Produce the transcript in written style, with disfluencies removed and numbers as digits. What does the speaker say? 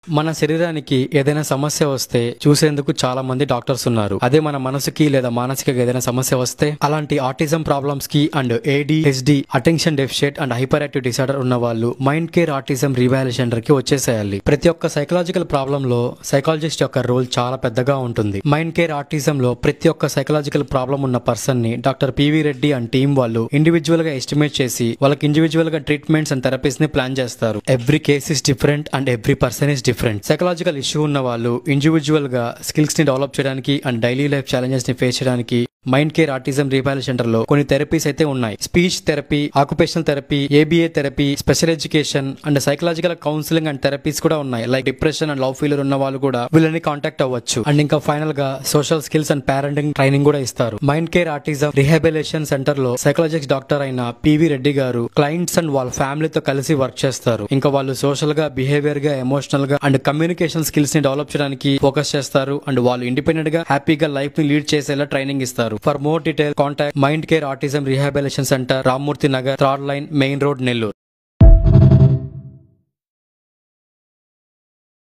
మన శరీరానికి ఏదైనా సమస్య వస్తే చూసేందుకు చాలా మంది డాక్టర్స్ ఉన్నారు. అదే మన మనసుకి లేదా మానసిక ఏదైనా సమస్య వస్తే అలాంటి ఆటిజం ప్రాబ్లమ్స్ కి and ADHD attention deficit and hyper active disorder ఉన్న వాళ్ళు mind care autism revaluation centre కి వచ్చేసేయాలి. ప్రతి ఒక్క సైకలాజికల్ ప్రాబ్లం లో సైకాలజిస్ట్ యొక్క రోల్ చాలా పెద్దగా ఉంటుంది. మైండ్ కేర్ ఆటిజం లో ప్రతి ఒక్క సైకలాజికల్ ప్రాబ్లం ఉన్న పర్సన్ ని doctor PV Reddy and team వాళ్ళు ఇండివిజువల్ గా ఎస్టిమేట్ చేసి వాళ్ళకి ఇండివిజువల్ గా ట్రీట్మెంట్స్ అండ్ థెరపీస్ ని ప్లాన్ చేస్తారు. Every case is different and every person is different. Psychological issue ఉన్న వాళ్ళు ఇండివిజువల్ గా స్కిల్స్ ని డెవలప్ చేయడానికి అండ్ డైలీ లైఫ్ ఛాలెంజెస్ ని ఫేస్ చేయడానికి mind care autism revaluation centre లో కొన్ని థెరపీస్ అయితే ఉన్నాయి. Speech therapy, occupational therapy, ABA therapy, special education and psychological counselling and therapies కూడా ఉన్నాయి. Like depression and love failure ఉన్న వాళ్ళు కూడా వీళ్ళని కాంటాక్ట్ అవ్వచ్చు. అండ్ ఇంకా ఫైనల్ గా social skills and parenting training కూడా ఇస్తారు. Mind care autism rehabilitation centre లో సైకలాజిస్ట్ డాక్టర్ అయిన పివి రెడ్డి గారు క్లయింట్స్ అండ్ వాళ్ళ ఫ్యామిలీతో కలిసి వర్క్ చేస్తారు. ఇంకా వాళ్ళు సోషల్ గా, బిహేవియర్ గా, ఎమోషనల్ గా అండ్ కమ్యూనికేషన్ స్కిల్స్ ని డెవలప్ చేయడానికి ఫోకస్ చేస్తారు. అండ్ వాళ్ళు ఇండిపెండెంట్ గా హ్యాపీగా లైఫ్ ని లీడ్ చేసేలా ట్రైనింగ్ ఇస్తారు. For more detail, contact Mind Care Autism Rehabilitation Center, Ramurthy Nagar, 3rd Line, Main Road, Nellore.